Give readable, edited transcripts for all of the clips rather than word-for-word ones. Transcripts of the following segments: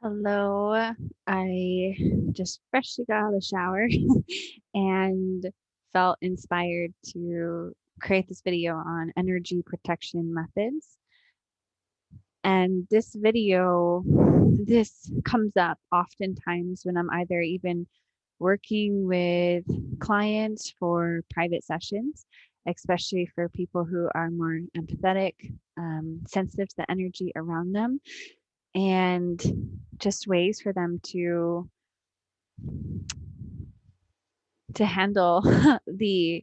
Hello. I just freshly got out of the shower and felt inspired to create this video on energy protection methods. And this comes up oftentimes when I'm either even working with clients for private sessions, especially for people who are more empathetic, sensitive to the energy around them, and just ways for them to handle the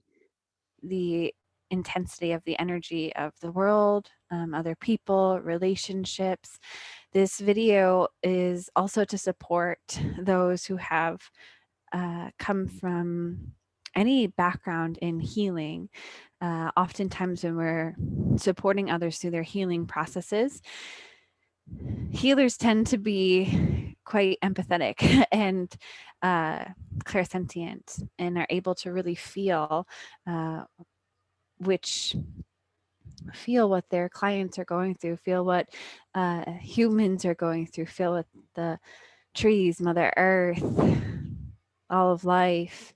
the intensity of the energy of the world, other people, relationships. This video is also to support those who have come from any background in healing. Oftentimes, when we're supporting others through their healing processes, healers tend to be quite empathetic and clairsentient and are able to really uh, which feel what their clients are going through, feel what humans are going through, feel what the trees, Mother Earth, all of life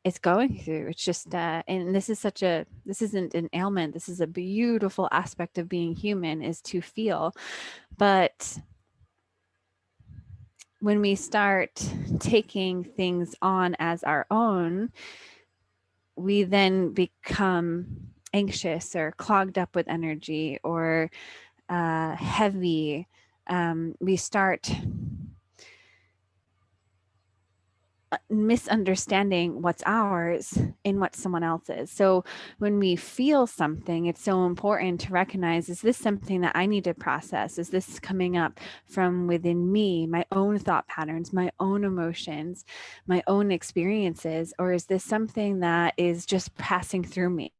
is going through. It's just, and this isn't an ailment. This is a beautiful aspect of being human, is to feel. But when we start taking things on as our own, we then become anxious or clogged up with energy or heavy. We start misunderstanding what's ours in what someone else's. So when we feel something, it's so important to recognize, is this something that I need to process? Is this coming up from within me, my own thought patterns, my own emotions, my own experiences? Or is this something that is just passing through me,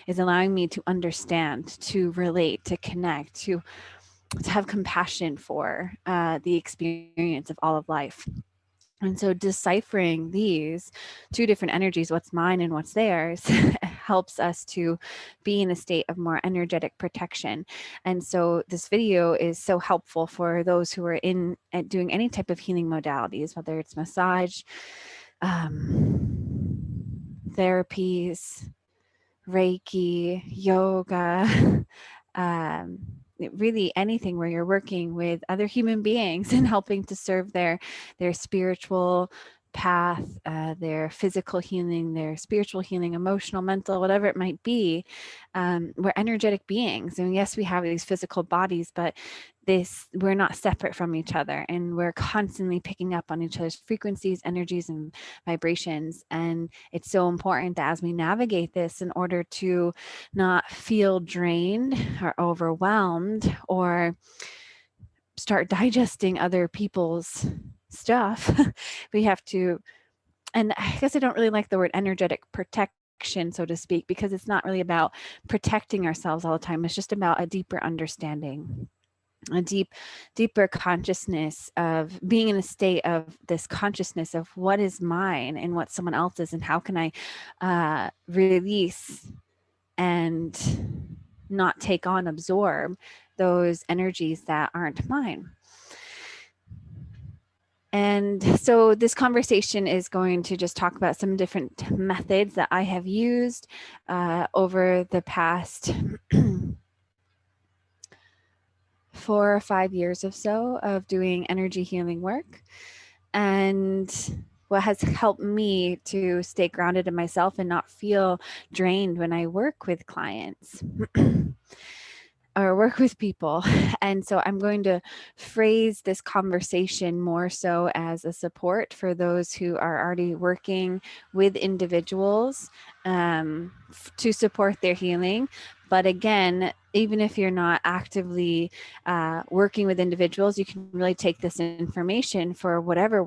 is allowing me to understand, to relate, to connect, to have compassion for the experience of all of life? And so deciphering these two different energies, what's mine and what's theirs, helps us to be in a state of more energetic protection. And so this video is so helpful for those who are in doing any type of healing modalities, whether it's massage, therapies, Reiki, yoga, really anything where you're working with other human beings and helping to serve their spiritual path, their physical healing, their spiritual healing, emotional, mental, whatever it might be. We're energetic beings, and yes, we have these physical bodies, but we're not separate from each other, and we're constantly picking up on each other's frequencies, energies, and vibrations. And it's so important that as we navigate this, in order to not feel drained or overwhelmed or start digesting other people's stuff, we have to, and I guess I don't really like the word energetic protection, so to speak, because it's not really about protecting ourselves all the time. It's just about a deeper understanding, a deeper consciousness of being in a state of this consciousness of what is mine and what someone else's, and how can I release and not take on, absorb those energies that aren't mine. And so this conversation is going to just talk about some different methods that I have used over the past 4 or 5 years or so of doing energy healing work, and what has helped me to stay grounded in myself and not feel drained when I work with clients or work with people. And so I'm going to phrase this conversation more so as a support for those who are already working with individuals to support their healing. But again, even if you're not actively working with individuals, you can really take this information for whatever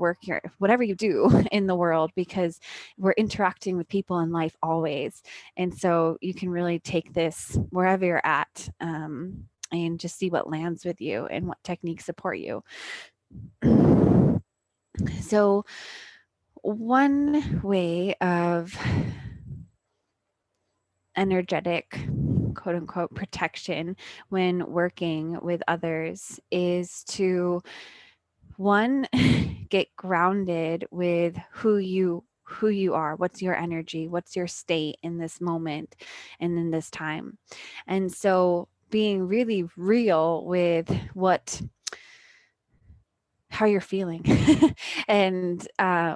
you do in the world, because we're interacting with people in life always. And so you can really take this wherever you're at, and just see what lands with you and what techniques support you. So one way of energetic, quote unquote, protection when working with others is to one, get grounded with who you are, what's your energy, what's your state in this moment and in this time. And so being really real with how you're feeling and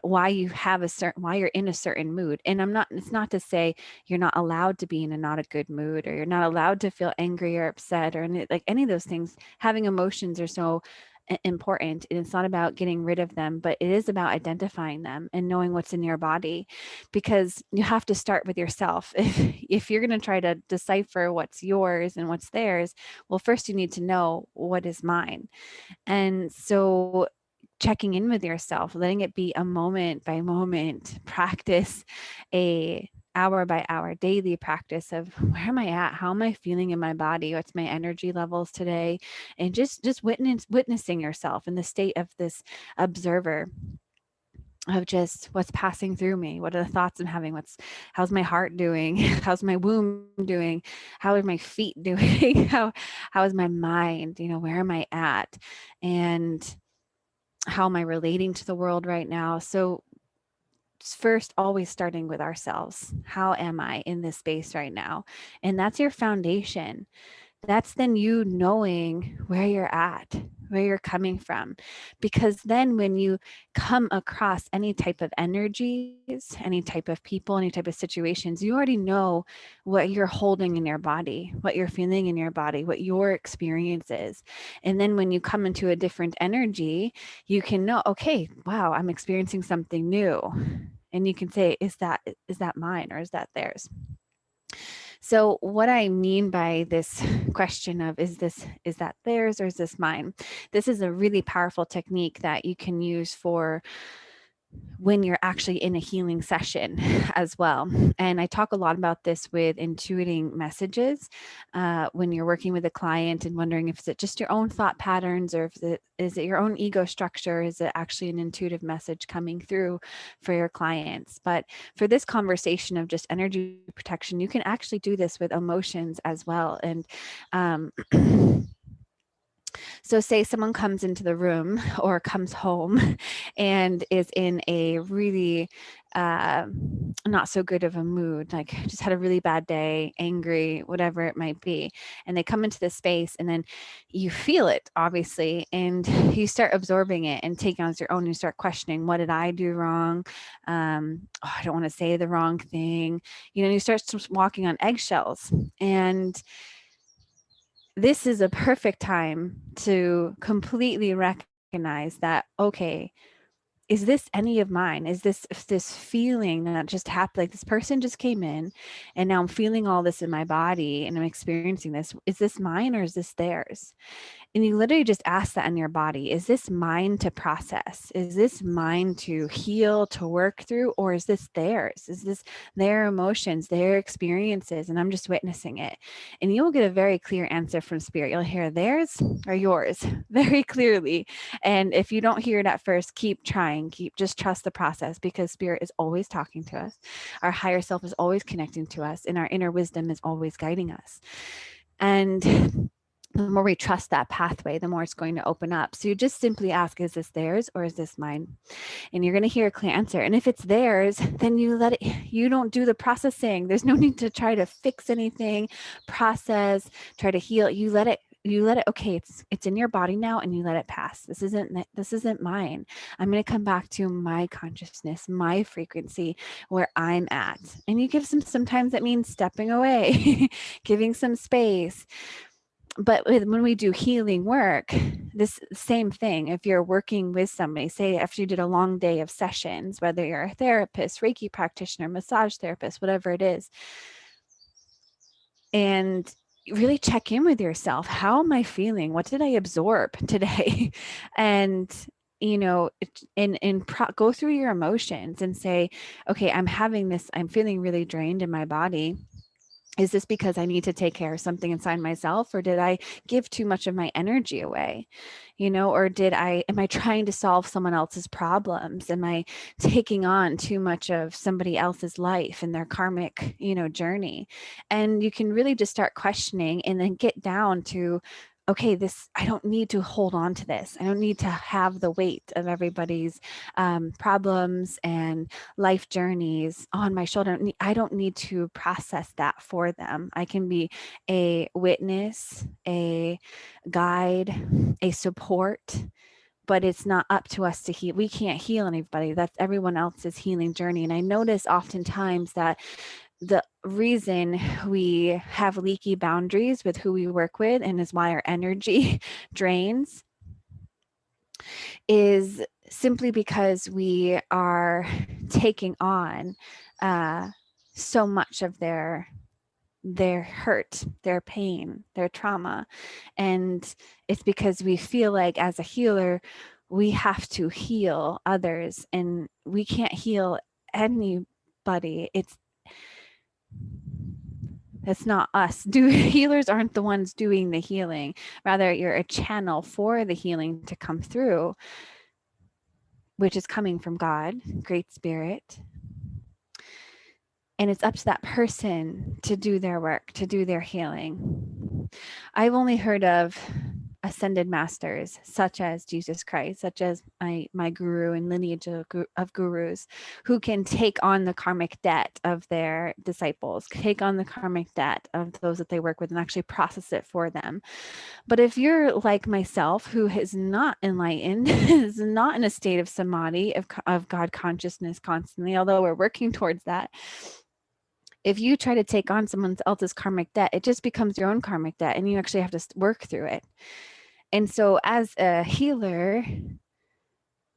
why you have why you're in a certain mood. And it's not to say you're not allowed to be in a not a good mood, or you're not allowed to feel angry or upset, or any of those things. Having emotions are so important, and it's not about getting rid of them, but it is about identifying them and knowing what's in your body, because you have to start with yourself. If you're going to try to decipher what's yours and what's theirs, well, first you need to know what is mine. And so checking in with yourself, letting it be a moment by moment practice, a hour by hour daily practice of where am I at? How am I feeling in my body? What's my energy levels today? And just witnessing yourself in the state of this observer of just what's passing through me. What are the thoughts I'm having? How's my heart doing? How's my womb doing? How are my feet doing? How is my mind? Where am I at? And how am I relating to the world right now? So first, always starting with ourselves. How am I in this space right now? And that's your foundation. That's then you knowing where you're at, where you're coming from. Because then when you come across any type of energies, any type of people, any type of situations, you already know what you're holding in your body, what you're feeling in your body, what your experience is. And then when you come into a different energy, you can know, okay, wow, I'm experiencing something new. And you can say, is that mine, or is that theirs? So what I mean by this question of is that theirs, or is this mine? This is a really powerful technique that you can use for when you're actually in a healing session as well. And I talk a lot about this with intuiting messages when you're working with a client and wondering if it's just your own thought patterns, or if is it your own ego structure? Is it actually an intuitive message coming through for your clients? But for this conversation of just energy protection, you can actually do this with emotions as well. And so say someone comes into the room or comes home and is in a really not so good of a mood, like just had a really bad day, angry, whatever it might be. And they come into this space, and then you feel it, obviously, and you start absorbing it and taking on as your own. You start questioning, what did I do wrong? I don't want to say the wrong thing. You start walking on eggshells. And this is a perfect time to completely recognize that, okay, is this any of mine? Is this feeling that just happened? Like, this person just came in and now I'm feeling all this in my body and I'm experiencing this. Is this mine, or is this theirs? And you literally just ask that in your body. Is this mine to process? Is this mine to heal, to work through? Or is this theirs? Is this their emotions, their experiences? And I'm just witnessing it. And you'll get a very clear answer from spirit. You'll hear theirs or yours very clearly. And if you don't hear it at first, keep trying. Just trust the process, because spirit is always talking to us. Our higher self is always connecting to us, and our inner wisdom is always guiding us. And the more we trust that pathway, the more it's going to open up. So you just simply ask, is this theirs, or is this mine? And you're going to hear a clear answer. And if it's theirs, then you let it, you don't do the processing. There's no need to try to fix anything, process, try to heal. You let it, okay, it's in your body now, and you let it pass. This isn't mine. I'm going to come back to my consciousness, my frequency, where I'm at. And you give sometimes that means stepping away, giving some space. But when we do healing work, this same thing, if you're working with somebody, say after you did a long day of sessions, whether you're a therapist, Reiki practitioner, massage therapist, whatever it is, and really check in with yourself. How am I feeling? What did I absorb today? And go through your emotions and say, okay, I'm feeling really drained in my body. Is this because I need to take care of something inside myself, or did I give too much of my energy away? Or am I trying to solve someone else's problems? Am I taking on too much of somebody else's life and their karmic, journey? And you can really just start questioning, and then get down to, okay, this, I don't need to hold on to this. I don't need to have the weight of everybody's problems and life journeys on my shoulder. I don't need to process that for them. I can be a witness, a guide, a support, but it's not up to us to heal. We can't heal anybody. That's everyone else's healing journey. And I notice oftentimes that the reason we have leaky boundaries with who we work with, and is why our energy drains, is simply because we are taking on so much of their hurt, their pain, their trauma. And it's because we feel like, as a healer, we have to heal others, and we can't heal anybody. That's not us. Healers aren't the ones doing the healing. Rather, you're a channel for the healing to come through, which is coming from God, Great Spirit. And it's up to that person to do their work, to do their healing. I've only heard of ascended masters such as Jesus Christ, such as my guru and lineage of gurus, who can take on the karmic debt of their disciples, take on the karmic debt of those that they work with, and actually process it for them. But if you're like myself, who is not enlightened, is not in a state of samadhi, of God consciousness constantly, although we're working towards that, if you try to take on someone else's karmic debt, it just becomes your own karmic debt, and you actually have to work through it. And so as a healer,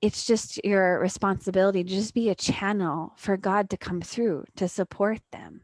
it's just your responsibility to just be a channel for God to come through to support them.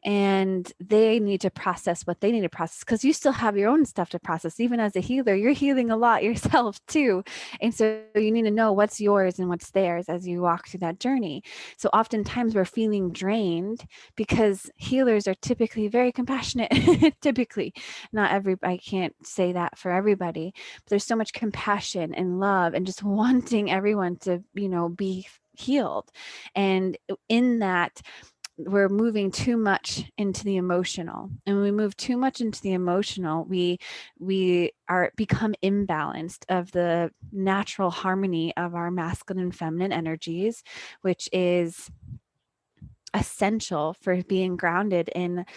And they need to process what they need to process, because you still have your own stuff to process. Even as a healer, you're healing a lot yourself too. And so you need to know what's yours and what's theirs as you walk through that journey. So oftentimes we're feeling drained because healers are typically very compassionate. Typically, not I can't say that for everybody, but there's so much compassion and love and just wanting everyone to, be healed. And in that, we're moving too much into the emotional, and when we move too much into the emotional, we are become imbalanced of the natural harmony of our masculine and feminine energies, which is essential for being grounded in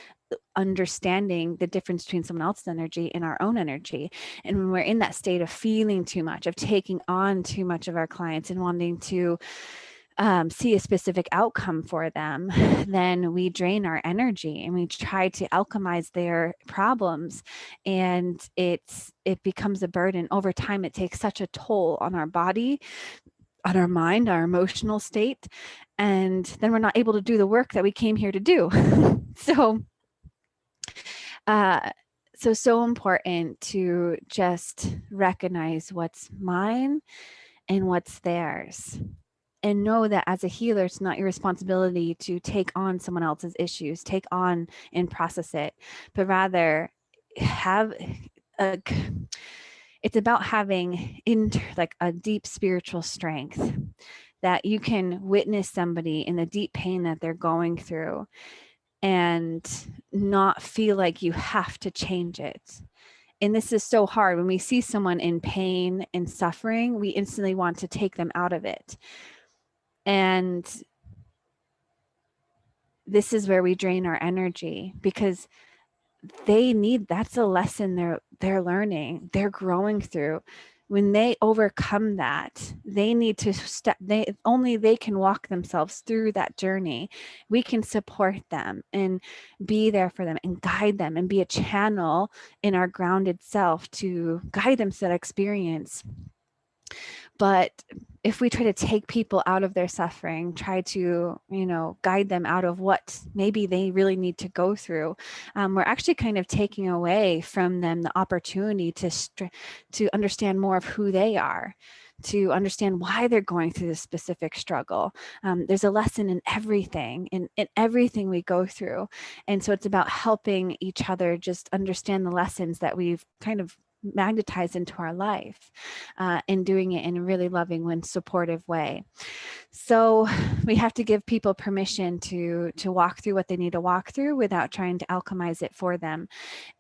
understanding the difference between someone else's energy and our own energy. And when we're in that state of feeling too much, of taking on too much of our clients and wanting to see a specific outcome for them, then we drain our energy and we try to alchemize their problems, and it becomes a burden. Over time, it takes such a toll on our body, on our mind, our emotional state, and then we're not able to do the work that we came here to do. So so important to just recognize what's mine and what's theirs. And know that as a healer, it's not your responsibility to take on someone else's issues, take on and process it, but rather it's about having like a deep spiritual strength, that you can witness somebody in the deep pain that they're going through and not feel like you have to change it. And this is so hard. When we see someone in pain and suffering, we instantly want to take them out of it. And this is where we drain our energy, because that's a lesson they're learning, they're growing through. When they overcome that, they need to they can walk themselves through that journey. We can support them and be there for them and guide them and be a channel in our grounded self to guide them to that experience. But if we try to take people out of their suffering, try to, guide them out of what maybe they really need to go through, we're actually kind of taking away from them the opportunity to understand more of who they are, to understand why they're going through this specific struggle. There's a lesson in everything, in everything we go through. And so it's about helping each other just understand the lessons that we've kind of magnetized into our life, and doing it in a really loving and supportive way. So we have to give people permission to walk through what they need to walk through without trying to alchemize it for them.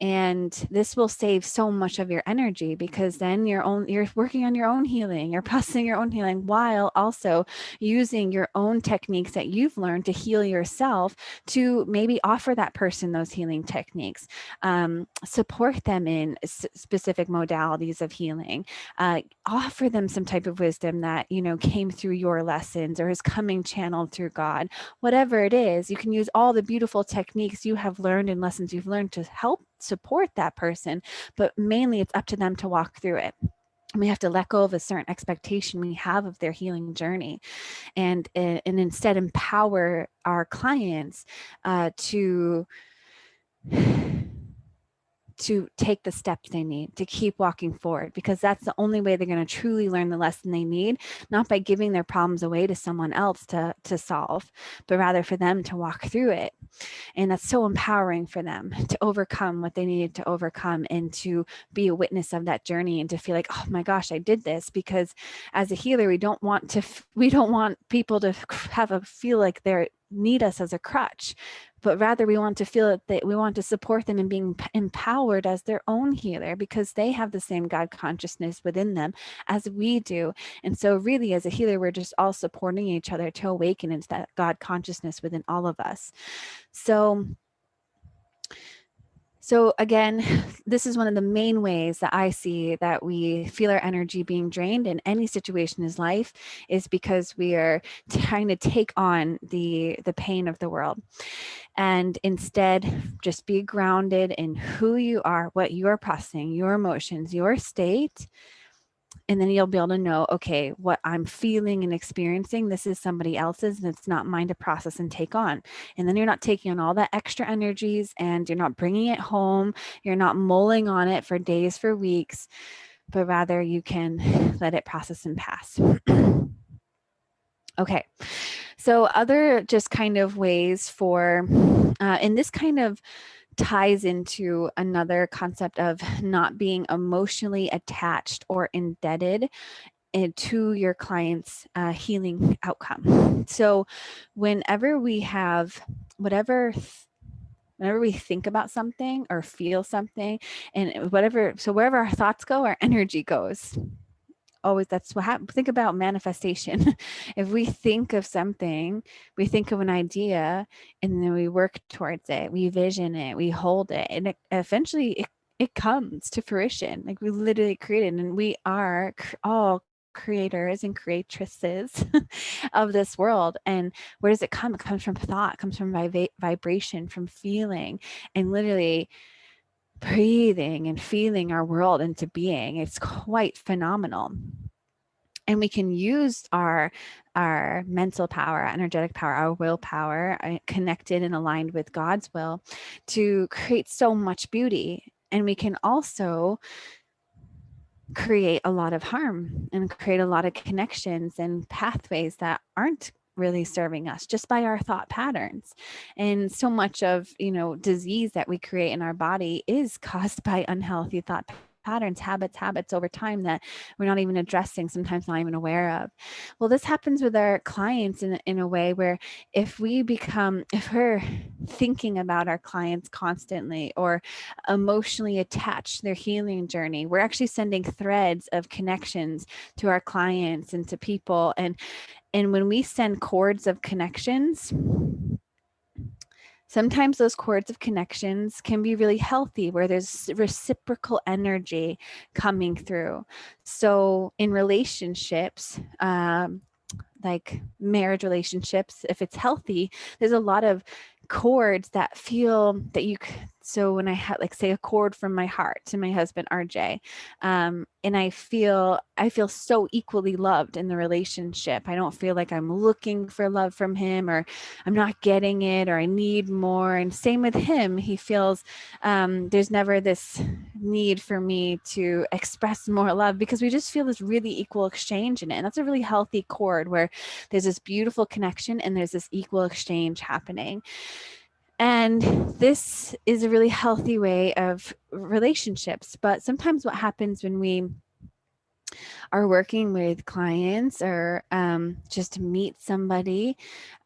And this will save so much of your energy, because then you're working on your own healing, you're processing your own healing, while also using your own techniques that you've learned to heal yourself, to maybe offer that person those healing techniques, support them in specific modalities of healing, offer them some type of wisdom that, came through your lessons or is coming channeled through God. Whatever it is, you can use all the beautiful techniques you have learned and lessons you've learned to help support that person, but mainly it's up to them to walk through it. We have to let go of a certain expectation we have of their healing journey, and instead empower our clients to take the steps they need to keep walking forward, because that's the only way they're going to truly learn the lesson they need, not by giving their problems away to someone else to solve, but rather for them to walk through it. And that's so empowering for them to overcome what they needed to overcome, and to be a witness of that journey, and to feel like, oh my gosh, I did this. Because as a healer, we don't want people to feel like they need us as a crutch, but rather we want to feel that we want to support them in being empowered as their own healer, because they have the same God consciousness within them as we do. And so really, as a healer, we're just all supporting each other to awaken into that God consciousness within all of us. So again, this is one of the main ways that I see that we feel our energy being drained in any situation in life, is because we are trying to take on the pain of the world, and instead just be grounded in who you are, what you are processing, your emotions, your state. And then you'll be able to know, okay, what I'm feeling and experiencing, this is somebody else's, and it's not mine to process and take on. And then you're not taking on all that extra energies, and you're not bringing it home. You're not mulling on it for days, for weeks, but rather you can let it process and pass. Okay. So other just kind of ways for, and this kind of ties into another concept of not being emotionally attached or indebted to your client's healing outcome. So whenever we have whenever we think about something or feel something, and wherever our thoughts go, our energy goes. Always, that's what happens. Think about manifestation. If we think of something, we think of an idea, and then we work towards it, we vision it, we hold it, and eventually it comes to fruition. Like, we literally created, and we are all creators and creatresses of this world. And where does it come? It comes from thought, it comes from vibration, from feeling, and literally breathing and feeling our world into being. It's quite phenomenal. And we can use our mental power, our energetic power, our willpower, connected and aligned with God's will, to create so much beauty. And we can also create a lot of harm and create a lot of connections and pathways that aren't really serving us, just by our thought patterns. And so much of, disease that we create in our body is caused by unhealthy thought patterns, habits over time that we're not even addressing, sometimes not even aware of. Well, this happens with our clients in a way where if we're thinking about our clients constantly, or emotionally attached to their healing journey, we're actually sending threads of connections to our clients and to people. And when we send cords of connections, sometimes those cords of connections can be really healthy, where there's reciprocal energy coming through. So in relationships, like marriage relationships, if it's healthy, there's a lot of cords that feel that so when I had, like, say, a cord from my heart to my husband, RJ, and I feel so equally loved in the relationship. I don't feel like I'm looking for love from him, or I'm not getting it, or I need more. And same with him. He feels there's never this need for me to express more love, because we just feel this really equal exchange in it. And that's a really healthy cord, where there's this beautiful connection and there's this equal exchange happening. And this is a really healthy way of relationships. But sometimes what happens when we are working with clients or just meet somebody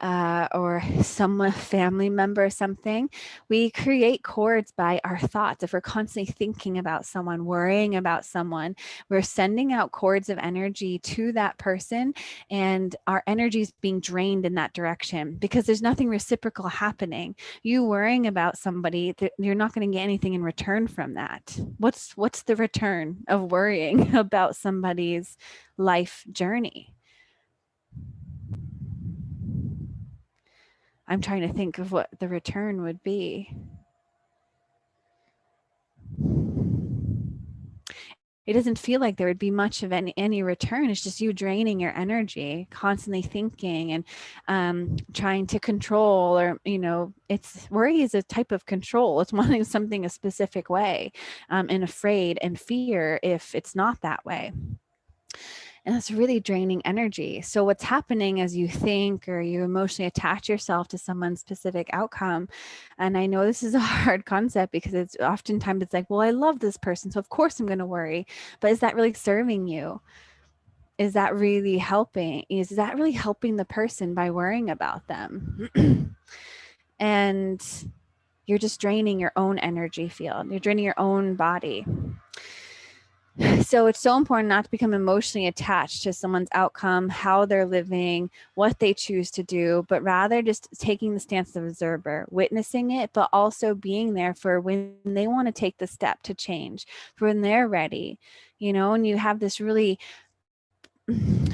or some family member or something, we create cords by our thoughts. If we're constantly thinking about someone, worrying about someone, we're sending out cords of energy to that person, and our energy is being drained in that direction because there's nothing reciprocal happening. You worrying about somebody, you're not going to get anything in return from that. What's the return of worrying about somebody's life journey? I'm trying to think of what the return would be. It doesn't feel like there would be much of any return. It's just you draining your energy, constantly thinking and trying to control, or, it's worry is a type of control. It's wanting something a specific way, and afraid and fear if it's not that way. And that's really draining energy. So what's happening as you think or you emotionally attach yourself to someone's specific outcome, and I know this is a hard concept because it's oftentimes it's like, well, I love this person, so of course I'm going to worry. But is that really serving you? Is that really helping? Is that really helping the person by worrying about them? And you're just draining your own energy field. You're draining your own body. So it's so important not to become emotionally attached to someone's outcome, how they're living, what they choose to do, but rather just taking the stance of observer, witnessing it, but also being there for when they want to take the step to change, for when they're ready, and you have this really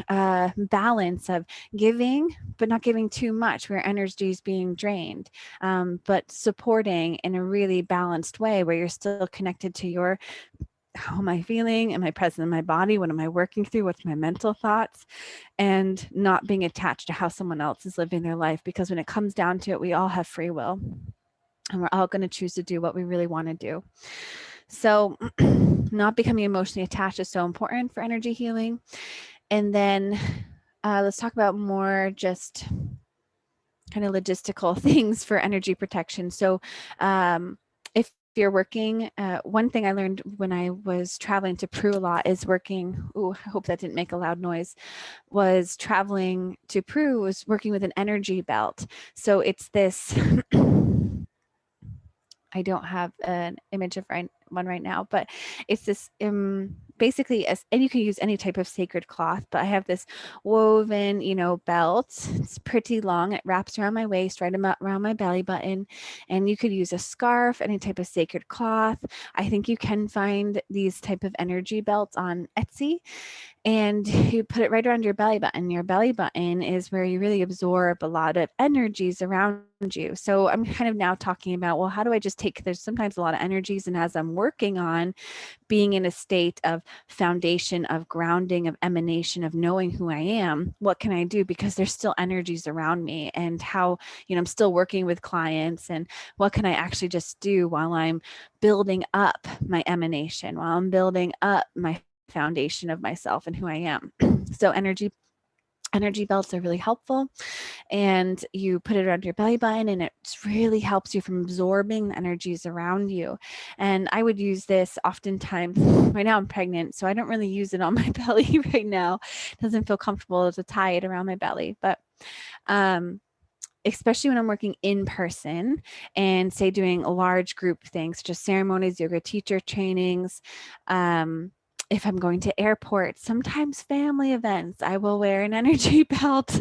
balance of giving, but not giving too much where energy is being drained, but supporting in a really balanced way where you're still connected to your, how am I feeling? Am I present in my body? What am I working through? What's my mental thoughts? And not being attached to how someone else is living their life. Because when it comes down to it, we all have free will and we're all going to choose to do what we really want to do. So not becoming emotionally attached is so important for energy healing. And then let's talk about more just kind of logistical things for energy protection. So if you're working, one thing I learned when I was traveling to Peru a lot is working, I hope that didn't make a loud noise, was traveling to Peru was working with an energy belt. So it's this, I don't have an image of one right now, but it's this basically, and you can use any type of sacred cloth, but I have this woven, belt. It's pretty long. It wraps around my waist, right around my belly button. And you could use a scarf, any type of sacred cloth. I think you can find these type of energy belts on Etsy. And you put it right around your belly button. Your belly button is where you really absorb a lot of energies around you. So I'm kind of now talking about, well, how do I just there's sometimes a lot of energies. And as I'm working on being in a state of foundation, of grounding, of emanation, of knowing who I am, what can I do? Because there's still energies around me, and how, I'm still working with clients, and what can I actually just do while I'm building up my emanation, while I'm building up my foundation of myself and who I am. So energy belts are really helpful, and you put it around your belly button, and it really helps you from absorbing the energies around you. And I would use this oftentimes. Right now I'm pregnant, so I don't really use it on my belly right now. It doesn't feel comfortable to tie it around my belly, but especially when I'm working in person and say doing a large group things, just ceremonies, yoga teacher trainings, if I'm going to airports, sometimes family events, I will wear an energy belt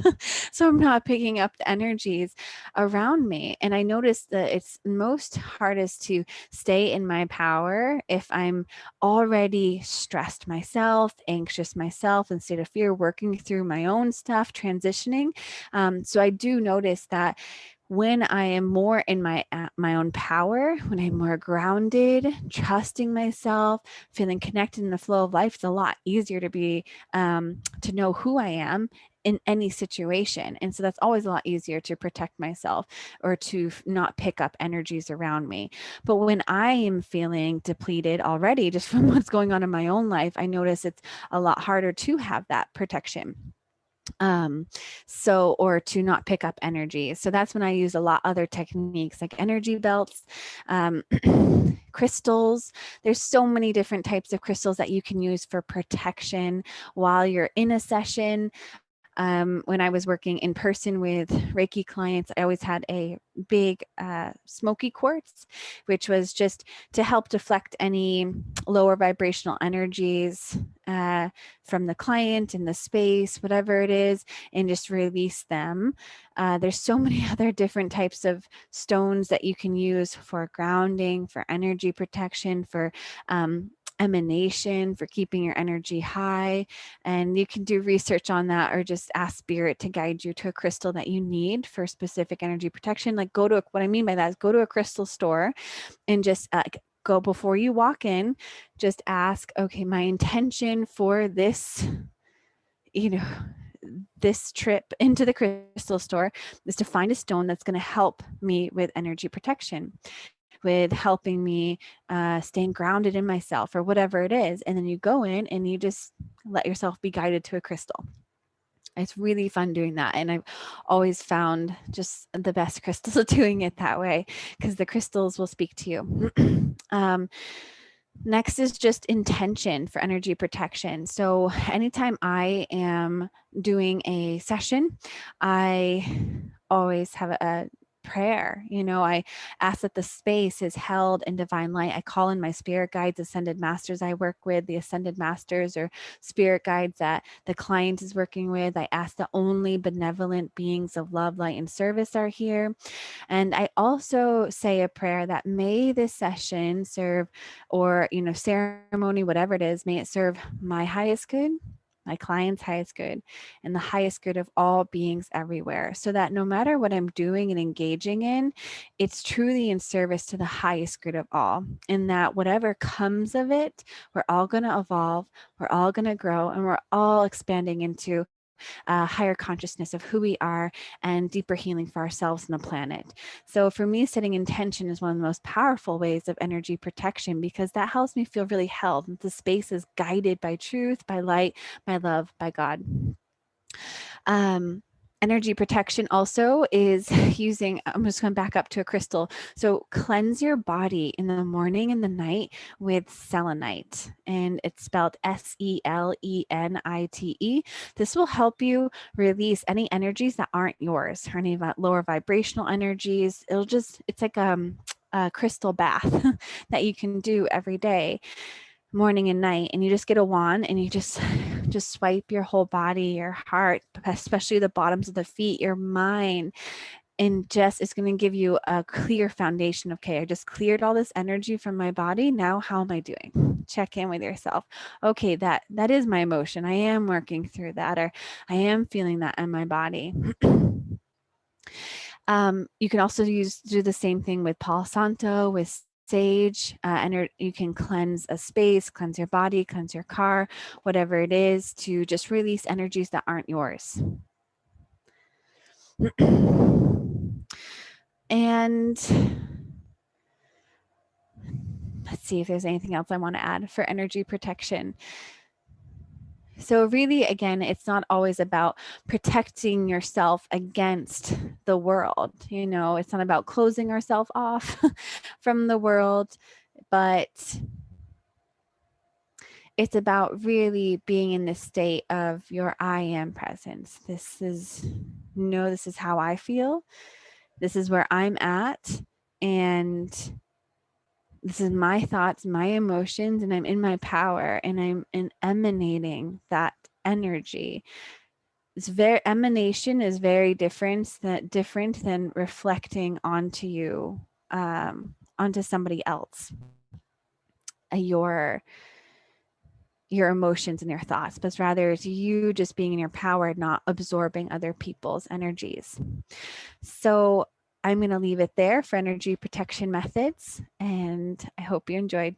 so I'm not picking up the energies around me. And I noticed that it's most hardest to stay in my power if I'm already stressed myself, anxious myself, in state of fear, working through my own stuff, transitioning. So I do notice that when I am more in my own power, when I'm more grounded, trusting myself, feeling connected in the flow of life, it's a lot easier to be to know who I am in any situation. And so that's always a lot easier to protect myself or to not pick up energies around me. But when I am feeling depleted already, just from what's going on in my own life, I notice it's a lot harder to have that protection. um so, or to not pick up energy. So that's when I use a lot other techniques like energy belts, um crystals. There's so many different types of crystals that you can use for protection while you're in a session. When I was working in person with Reiki clients, I always had a big smoky quartz, which was just to help deflect any lower vibrational energies from the client in the space, whatever it is, and just release them. There's so many other different types of stones that you can use for grounding, for energy protection, for emanation, for keeping your energy high. And you can do research on that or just ask spirit to guide you to a crystal that you need for specific energy protection. Like what I mean by that is go to a crystal store and just go before you walk in, just ask, okay, my intention for this, you know, this trip into the crystal store is to find a stone that's going to help me with energy protection, with helping me staying grounded in myself or whatever it is. And then you go in and you just let yourself be guided to a crystal. It's really fun doing that. And I've always found just the best crystals doing it that way because the crystals will speak to you. Next is just intention for energy protection. So anytime I am doing a session, I always have a prayer. I ask that the space is held in divine light. I call in my spirit guides, ascended masters I work with, the ascended masters or spirit guides that the client is working with. I ask that only benevolent beings of love, light, and service are here. And I also say a prayer that may this session serve, or, ceremony, whatever it is, may it serve my highest good, my client's highest good, and the highest good of all beings everywhere. So that no matter what I'm doing and engaging in, it's truly in service to the highest good of all. And that whatever comes of it, we're all going to evolve, we're all going to grow, and we're all expanding into higher consciousness of who we are and deeper healing for ourselves and the planet. So for me, setting intention is one of the most powerful ways of energy protection because that helps me feel really held. The space is guided by truth, by light, by love, by God. Energy protection also is using, I'm just going to back up to a crystal. So cleanse your body in the morning and the night with selenite, and it's spelled Selenite. This will help you release any energies that aren't yours or any lower vibrational energies. It's like a crystal bath that you can do every day, morning and night, and you just get a wand and you just swipe your whole body, your heart, especially the bottoms of the feet, your mind, and just it's going to give you a clear foundation. Okay, I just cleared all this energy from my body. Now how am I doing? Check in with yourself. Okay, that is my emotion. I am working through that, or I am feeling that in my body. You can also do the same thing with Palo Santo, with sage, and you can cleanse a space, cleanse your body, cleanse your car, whatever it is, to just release energies that aren't yours. And let's see if there's anything else I want to add for energy protection. So really, again, it's not always about protecting yourself against the world. It's not about closing ourselves off from the world, but it's about really being in this state of your I am presence. This is how I feel. This is where I'm at. And this is my thoughts, my emotions, and I'm in my power and I'm emanating that energy. Emanation is very different than reflecting onto you, onto somebody else, your emotions and your thoughts, but rather it's you just being in your power, not absorbing other people's energies. So I'm going to leave it there for energy protection methods, and I hope you enjoyed.